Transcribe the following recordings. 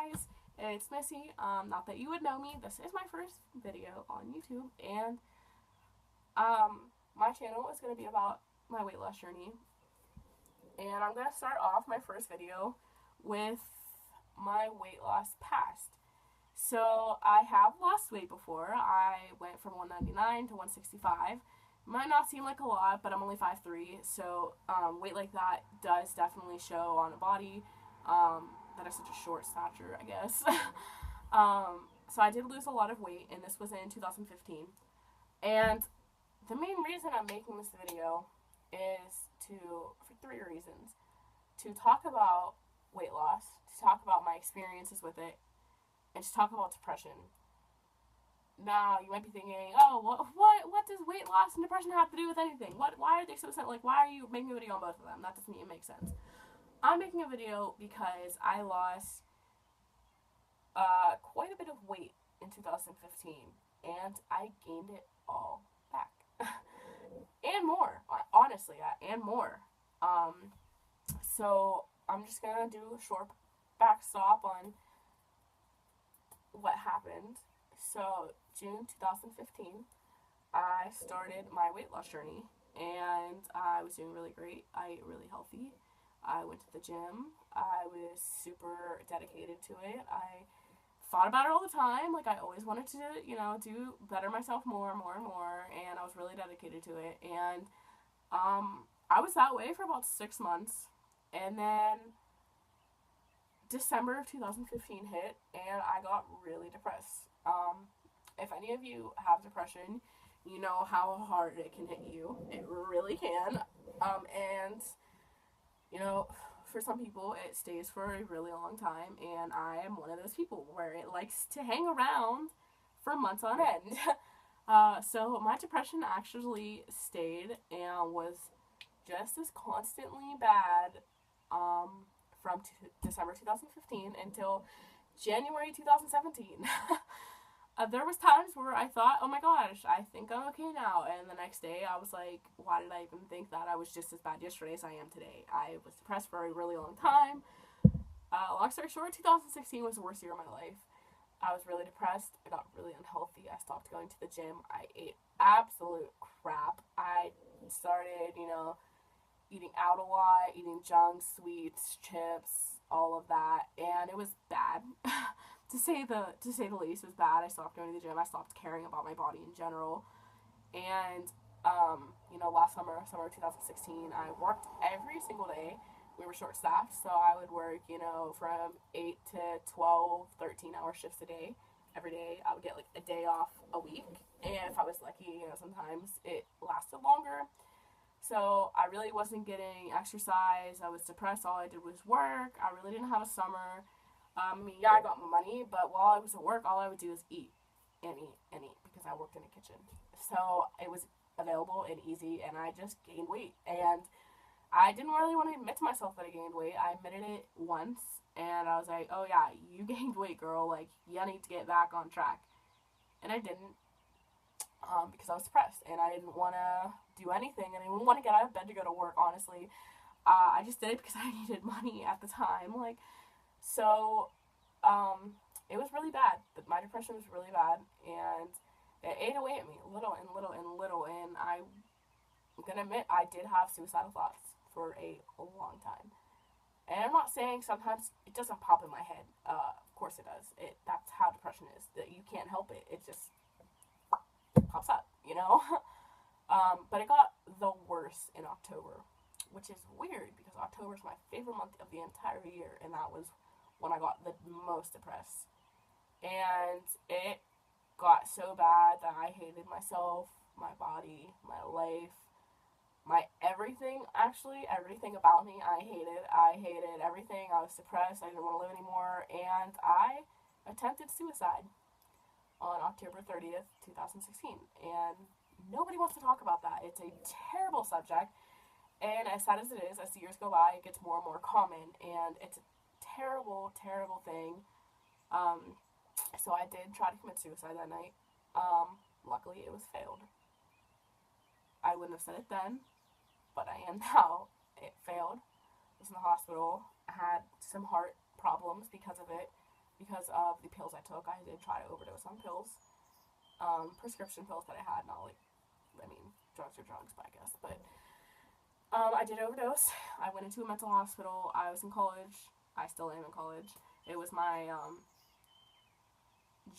guys, it's Missy. Not that you would know me. This is my first video on YouTube, and my channel is going to be about my weight loss journey. And I'm going to start off my first video with my weight loss past. So I have lost weight before. I went from 199 to 165. Might not seem like a lot, but I'm only 5'3", so weight like that does definitely show on a body that is such a short stature, I guess. So I did lose a lot of weight, and this was in 2015. And the main reason I'm making this video is for three reasons. To talk about weight loss, to talk about my experiences with it, and to talk about depression. Now, you might be thinking, oh, what does weight loss and depression have to do with anything? Why are they so like, why are you making a video on both of them? That doesn't even make sense. I'm making a video because I lost quite a bit of weight in 2015, and I gained it all back. And more, honestly, and more. So I'm just gonna do a short backstop on what happened. So June 2015, I started my weight loss journey, and I was doing really great. I ate really healthy. I went to the gym. I was super dedicated to it. I thought about it all the time. Like, I always wanted to, do better myself more, and I was really dedicated to it. And I was that way for about 6 months, and then December of 2015 hit, and I got really depressed. If any of you have depression, you know how hard it can hit you. It really can. And, for some people, it stays for a really long time, and I am one of those people where it likes to hang around for months on end. So my depression actually stayed and was just as constantly bad from December 2015 until January 2017. There was times where I thought, oh my gosh, I think I'm okay now. And the next day I was like, why did I even think that? I was just as bad yesterday as I am today. I was depressed for a really long time. Long story short, 2016 was the worst year of my life. I was really depressed. I got really unhealthy. I stopped going to the gym. I ate absolute crap. I started, eating out a lot, eating junk, sweets, chips, all of that. And it was bad. To say the least, it was bad. I stopped going to the gym. I stopped caring about my body in general. And, last summer of 2016, I worked every single day. We were short-staffed, so I would work, from 8 to 12, 13-hour shifts a day. Every day, I would get, a day off a week. And if I was lucky, sometimes it lasted longer. So I really wasn't getting exercise. I was depressed. All I did was work. I really didn't have a summer. I got money, but while I was at work, all I would do is eat and eat and eat because I worked in a kitchen. So it was available and easy, and I just gained weight. And I didn't really want to admit to myself that I gained weight. I admitted it once, and I was like, oh yeah, you gained weight, girl. Like, you need to get back on track. And I didn't, because I was depressed, and I didn't want to do anything, and I didn't want to get out of bed to go to work, honestly. I just did it because I needed money at the time. So, it was really bad. My depression was really bad, and it ate away at me little, and I'm gonna admit I did have suicidal thoughts for a long time. And I'm not saying sometimes it doesn't pop in my head. Of course it does. That's how depression is. That you can't help it. It just pops up, But it got the worst in October, which is weird because October is my favorite month of the entire year, and that was when I got the most depressed. And it got so bad that I hated myself, my body, my life, my everything, actually. Everything about me I hated. I hated everything. I was depressed. I didn't want to live anymore. And I attempted suicide on October 30th, 2016. And nobody wants to talk about that. It's a terrible subject. And as sad as it is, as the years go by, it gets more and more common. And it's a terrible, terrible thing. So I did try to commit suicide that night. Luckily, it was failed. I wouldn't have said it then, but I am now. It failed. I was in the hospital. I had some heart problems because of it. because of the pills I took. I did try to overdose on pills, prescription pills that I had, not like, I mean, drugs are drugs, but I guess. But I did overdose. I went into a mental hospital. I was in college. I still am in college. It was my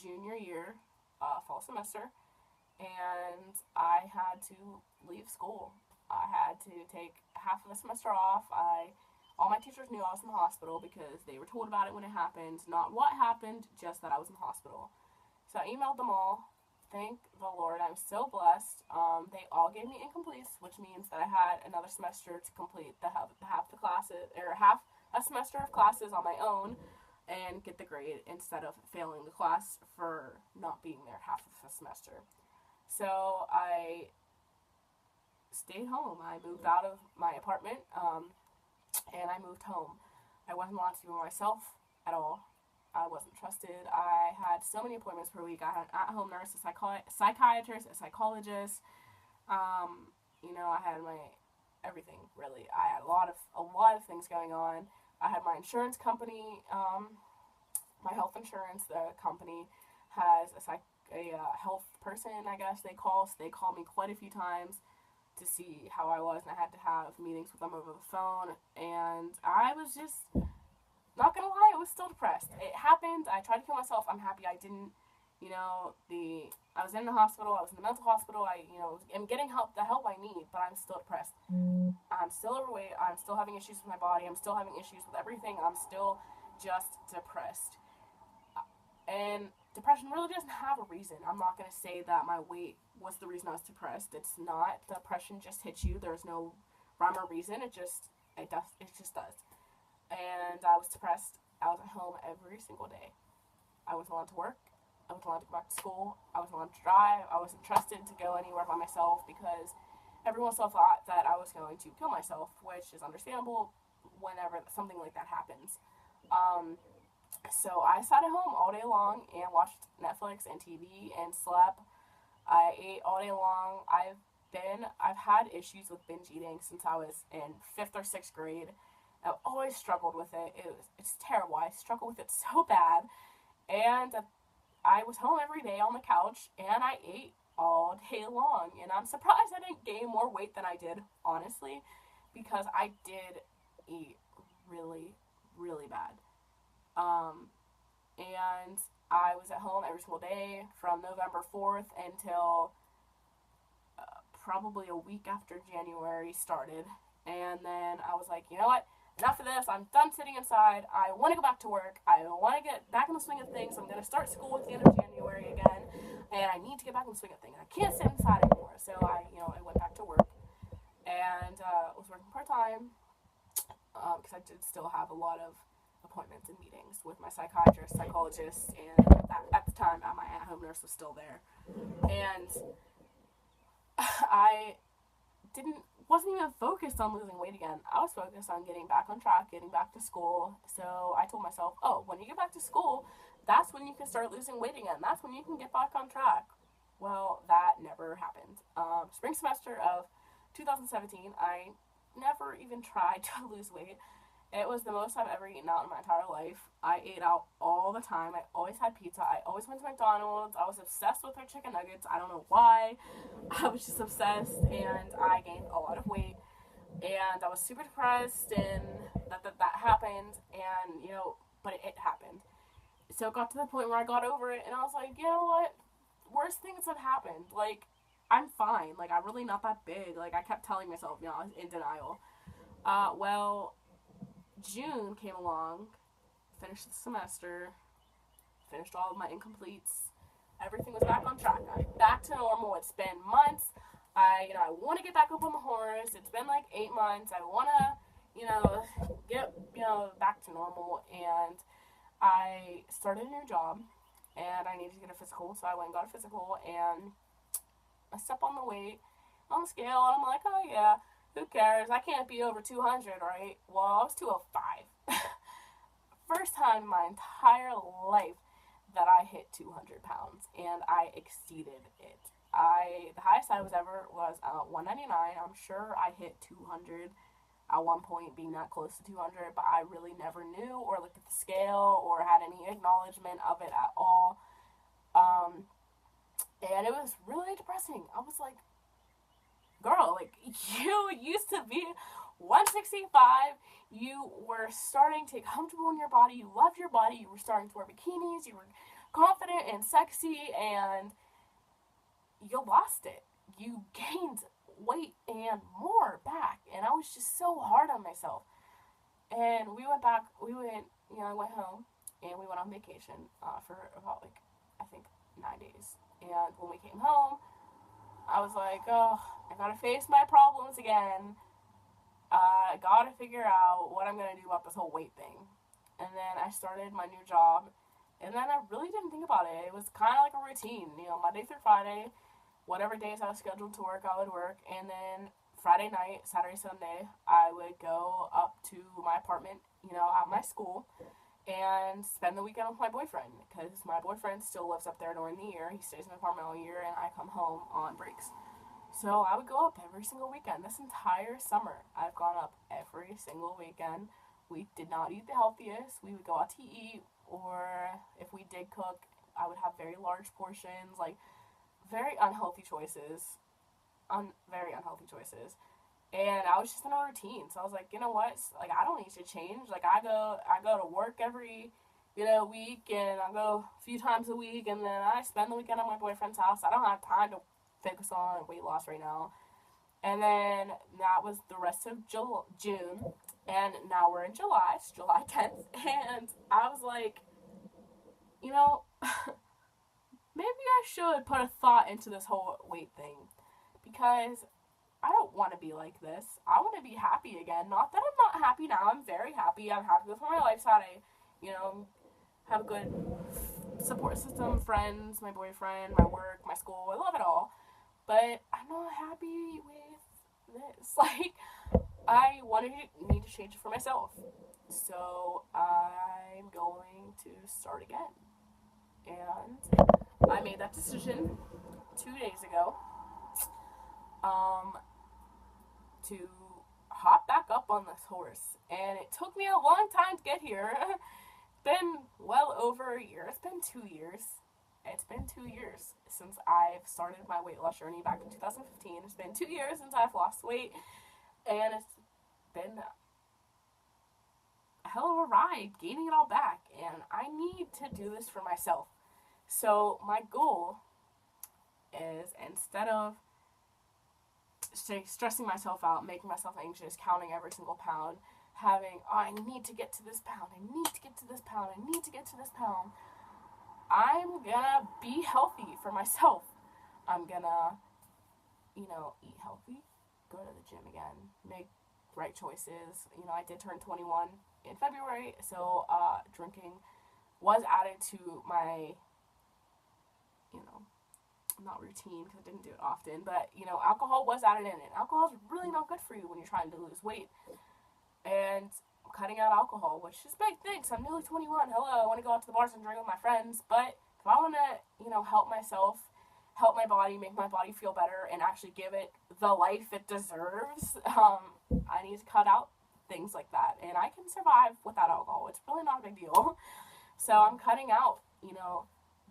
junior year, fall semester, and I had to leave school. I had to take half of the semester off. All my teachers knew I was in the hospital because they were told about it when it happened. Not what happened, just that I was in the hospital. So I emailed them all. Thank the Lord, I'm so blessed. They all gave me incompletes, which means that I had another semester to complete half the classes, or half a semester of classes on my own, and get the grade instead of failing the class for not being there half of the semester. So I stayed home. I moved out of my apartment, and I moved home. I wasn't allowed to be by myself at all. I wasn't trusted. I had so many appointments per week. I had an at-home nurse, a psychiatrist, a psychologist. I had my everything really. I had a lot of things going on. I had my insurance company, my health insurance. The company has a health person, I guess they call. So they called me quite a few times to see how I was, and I had to have meetings with them over the phone. And I was just not gonna lie, I was still depressed. It happened. I tried to kill myself. I'm happy I didn't. I was in the hospital. I was in the mental hospital. I'm getting the help I need, but I'm still depressed. I'm still overweight. I'm still having issues with my body. I'm still having issues with everything. I'm still just depressed. And depression really doesn't have a reason. I'm not gonna say that my weight was the reason I was depressed. It's not. Depression just hits you. There's no rhyme or reason. It just does. And I was depressed. I was at home every single day. I wasn't allowed to work. I wasn't allowed to go back to school. I wasn't allowed to drive. I wasn't trusted to go anywhere by myself because everyone still thought that I was going to kill myself, which is understandable whenever something like that happens. So I sat at home all day long and watched Netflix and TV and slept. I ate all day long. I've had issues with binge eating since I was in 5th or 6th grade. I've always struggled with it. It's terrible. I struggle with it so bad. And I was home every day on the couch, and I ate all day long. And I'm surprised I didn't gain more weight than I did, honestly, because I did eat really, really bad. And I was at home every single day from November 4th until probably a week after January started. And then I was like, you know what? Enough of this. I'm done sitting inside. I want to go back to work. I want to get back in the swing of things. I'm going to start school at the end of January again. And I need to get back in the swing of things. I can't sit inside anymore. So I went back to work and was working part-time because I did still have a lot of appointments and meetings with my psychiatrist, psychologist, and at the time, my at-home nurse was still there. And I wasn't even focused on losing weight again. I was focused on getting back on track, getting back to school. So I told myself, oh, when you get back to school, that's when you can start losing weight again. That's when you can get back on track. Well, that never happened. Spring semester of 2017, I never even tried to lose weight. It was the most I've ever eaten out in my entire life. I ate out all the time. I always had pizza. I always went to McDonald's. I was obsessed with their chicken nuggets. I don't know why. I was just obsessed, and I gained a lot of weight. And I was super depressed, and that happened. And but it happened. So it got to the point where I got over it, and I was like, you know what? Worst things have happened. Like, I'm fine. Like, I'm really not that big. Like, I kept telling myself, I was in denial. Well, June came along, finished the semester, finished all of my incompletes. Everything was back on track. I'm back to normal. It's been months. I want to get back up on the horse. It's been like 8 months. I want to, get, back to normal. And I started a new job, and I needed to get a physical. So I went and got a physical, and I step on the weight on the scale, and I'm like, oh yeah, who cares? I can't be over 200, right? Well, I was 205. First time in my entire life that I hit 200 pounds, and I exceeded it. The highest I was ever was 199. I'm sure I hit 200 at one point being that close to 200, but I really never knew or looked at the scale or had any acknowledgement of it at all. Um, and it was really depressing. I was like, girl, like, you used to be 165. You were starting to get comfortable in your body. You loved your body. You were starting to wear bikinis. You were confident and sexy, and you lost it. You gained weight and more back. And I was just so hard on myself. And I went home and we went on vacation for about, like, I think 9 days. And when we came home, I was like, oh, I gotta face my problems again. I gotta figure out what I'm gonna do about this whole weight thing. And then I started my new job, and then I really didn't think about it. It was kind of like a routine, Monday through Friday, whatever days I was scheduled to work, I would work, and then Friday night, Saturday, Sunday, I would go up to my apartment, at my school, and spend the weekend with my boyfriend, because my boyfriend still lives up there during the year. He stays in the apartment all year, and I come home on breaks. So I would go up every single weekend. This entire summer, I've gone up every single weekend. We did not eat the healthiest. We would go out to eat, or if we did cook, I would have very large portions, like very unhealthy choices. Very unhealthy choices. And I was just in a routine. So I was like, you know what? Like, I don't need to change. Like, I go to work every, week, and I go a few times a week, and then I spend the weekend at my boyfriend's house. I don't have time to focus on weight loss right now. And then that was the rest of June, and now we're in July. It's July 10th, and I was like, you know, maybe I should put a thought into this whole weight thing, because I don't want to be like this. I want to be happy again. Not that I'm not happy now. I'm very happy. I'm happy with where my life's at. Have a good support system, friends, my boyfriend, my work, my school. I love it all. But I'm not happy with this. Like, I need to change it for myself. So I'm going to start again. And I made that decision 2 days ago. To hop back up on this horse. And it took me a long time to get here. It's been well over a year. It's been 2 years. It's been 2 years since I've started my weight loss journey back in 2015. It's been 2 years since I've lost weight. And it's been a hell of a ride gaining it all back. And I need to do this for myself. So my goal is, instead of stressing myself out, making myself anxious, counting every single pound, I need to get to this pound, I need to get to this pound, I need to get to this pound. I'm gonna be healthy for myself. I'm gonna, eat healthy, go to the gym again, make right choices. I did turn 21 in February, so drinking was added to my, not routine, because I didn't do it often, but, alcohol was added in it. Alcohol is really not good for you when you're trying to lose weight. And I'm cutting out alcohol, which is big. Thanks, I'm nearly 21. Hello, I want to go out to the bars and drink with my friends. But if I want to, help myself, help my body, make my body feel better, and actually give it the life it deserves, I need to cut out things like that. And I can survive without alcohol. It's really not a big deal. So I'm cutting out,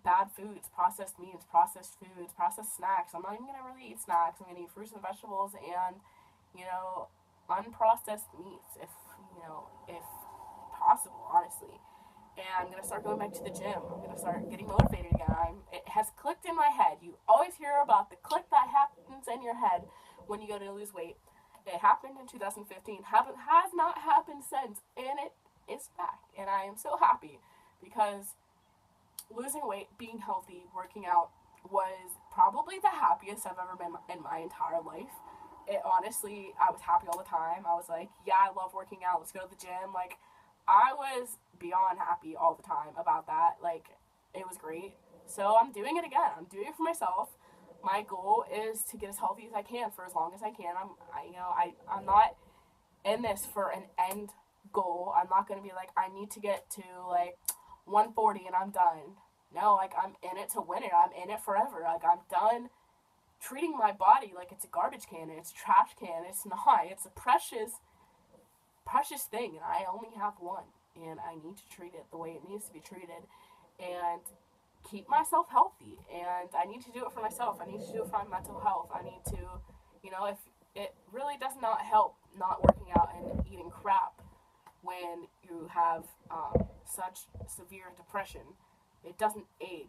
bad foods, processed meats, processed foods, processed snacks. I'm not even going to really eat snacks. I'm going to eat fruits and vegetables and, unprocessed meats if possible, honestly. And I'm going to start going back to the gym. I'm going to start getting motivated again. It has clicked in my head. You always hear about the click that happens in your head when you go to lose weight. It happened in 2015. Has not happened since. And it is back. And I am so happy, because losing weight, being healthy, working out was probably the happiest I've ever been in my entire life. Honestly, I was happy all the time. I was like, yeah, I love working out. Let's go to the gym. Like, I was beyond happy all the time about that. Like, it was great. So I'm doing it again. I'm doing it for myself. My goal is to get as healthy as I can for as long as I can. I'm not in this for an end goal. I'm not going to be like, I need to get to, like, 140 and I'm done. No, like, I'm in it to win it. I'm in it forever. Like, I'm done treating my body like it's a garbage can and it's a trash can. It's not. It's a precious precious thing, and I only have one, and I need to treat it the way it needs to be treated, and keep myself healthy. And I need to do it for myself. I need to do it for my mental health. I need to, if it really does not help not working out and eating crap when you have such severe depression, it doesn't aid.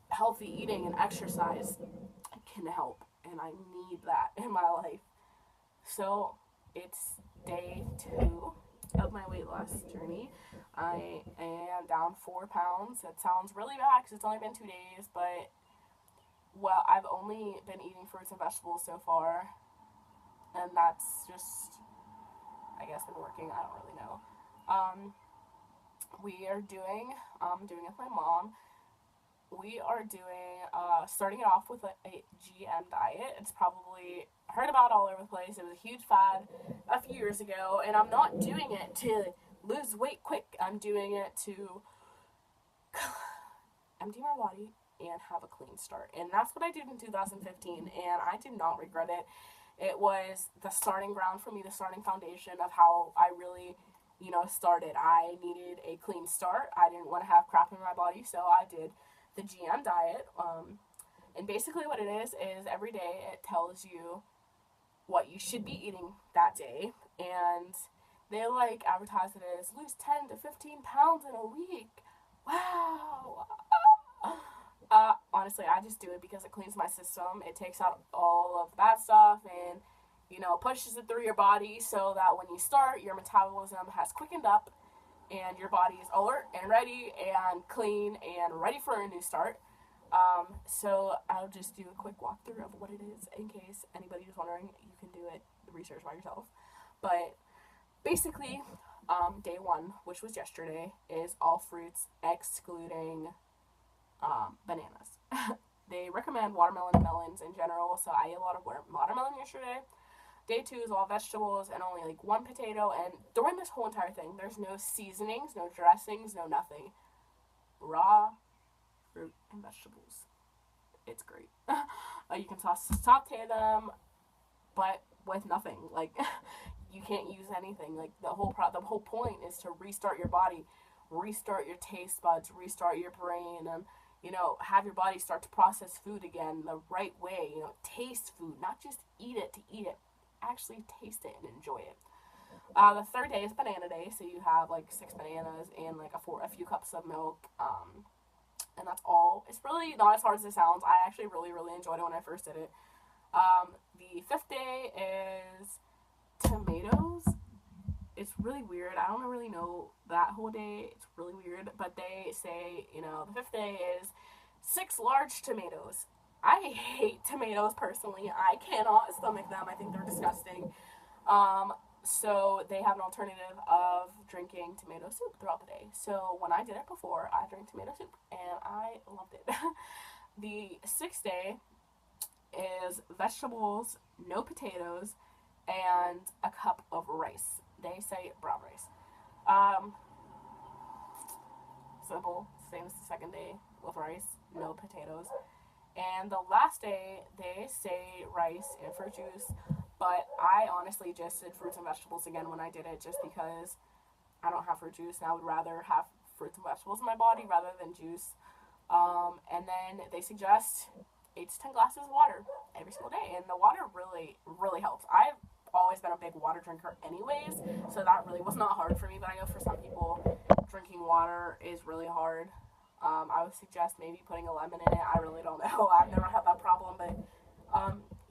Healthy eating and exercise can help, and I need that in my life. So it's day 2 of my weight loss journey. I am down 4 pounds. That sounds really bad because it's only been 2 days, but well, I've only been eating fruits and vegetables so far, and that's just, I guess, been working. I don't really know. We are doing, doing it with my mom. We are doing, starting it off with a GM diet. It's probably heard about all over the place. It was a huge fad a few years ago, and I'm not doing it to lose weight quick. I'm doing it to empty my body and have a clean start. And that's what I did in 2015, and I do not regret it. It was the starting ground for me, the starting foundation of how I really, started. I needed a clean start. I didn't want to have crap in my body, so I did the GM diet. And basically what it is every day it tells you what you should be eating that day. And they advertise it as lose 10 to 15 pounds in a week. Wow. Honestly, I just do it because it cleans my system. It takes out all of the bad stuff and, pushes it through your body so that when you start, your metabolism has quickened up and your body is alert and ready and clean and ready for a new start. So I'll just do a quick walkthrough of what it is in case anybody is wondering. You can do it, research by yourself. But basically, day 1, which was yesterday, is all fruits excluding bananas. They recommend watermelon and melons in general, so I ate a lot of watermelon yesterday. Day 2 is all vegetables and only 1 potato, and during this whole entire thing, there's no seasonings, no dressings, no nothing. Raw fruit and vegetables. It's great. You can saute them, but with nothing. You can't use anything. The whole point is to restart your body, restart your taste buds, restart your brain, and have your body start to process food again the right way. Taste food, not just eat it to eat it. Actually taste it and enjoy it. The 3rd day is banana day, so you have 6 bananas and a few cups of milk. And that's all. It's really not as hard as it sounds. I actually really, really enjoyed it when I first did it. The 5th day is tomatoes. It's really weird. I don't really know that whole day. It's really weird. But they say, the 5th day is 6 large tomatoes. I hate tomatoes personally. I cannot stomach them. I think they're disgusting. So they have an alternative of drinking tomato soup throughout the day. So when I did it before, I drank tomato soup, and I loved it. The 6th day is vegetables, no potatoes, and a cup of rice. They say brown rice. Simple, same as the 2nd day with rice, no potatoes. And the last day, they say rice and fruit juice, but I honestly just did fruits and vegetables again when I did it, just because I don't have fruit juice, and I would rather have fruits and vegetables in my body rather than juice. And then they suggest 8 to 10 glasses of water every single day, and the water really, really helps. I've always been a big water drinker anyways, so that really was not hard for me, but I know for some people, drinking water is really hard. I would suggest maybe putting a lemon in it. I really don't know. I've never had that problem, but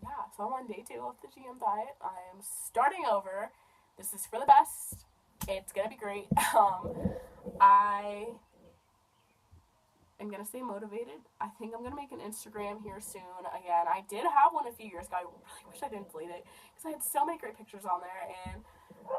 yeah. So I'm on day 2 of the GM diet. I am starting over. This is for the best. It's gonna be great. I am gonna stay motivated. I think I'm gonna make an Instagram here soon again. I did have one a few years ago. I really wish I didn't delete it because I had so many great pictures on there, and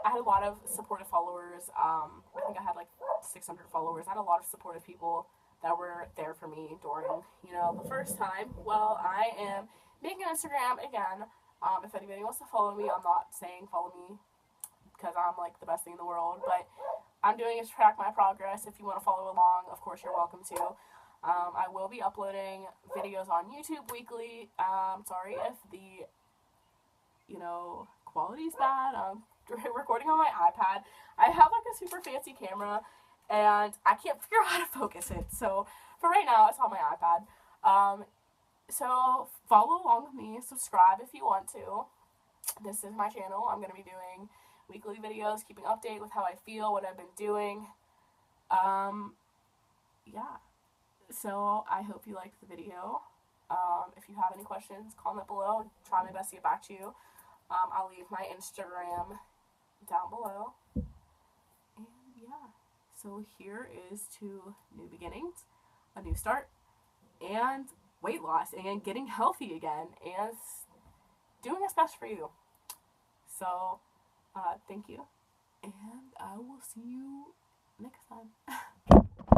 I had a lot of supportive followers. I think I had 600 followers. I had a lot of supportive people that were there for me during, the first time. Well, I am making an Instagram again. If anybody wants to follow me, I'm not saying follow me because I'm the best thing in the world, but I'm doing it to track my progress. If you want to follow along, of course, you're welcome to. I will be uploading videos on YouTube weekly. Sorry if the, quality is bad. recording on my iPad. I have like a super fancy camera, and I can't figure out how to focus it. So for right now, it's on my iPad. So follow along with me. Subscribe if you want to. This is my channel. I'm gonna be doing weekly videos, keeping update with how I feel, what I've been doing. Yeah. So I hope you liked the video. If you have any questions, comment below. Try my best to get back to you. I'll leave my Instagram down below. And yeah. So here is to new beginnings, a new start, and weight loss, and getting healthy again, and doing what's best for you. So, thank you, and I will see you next time.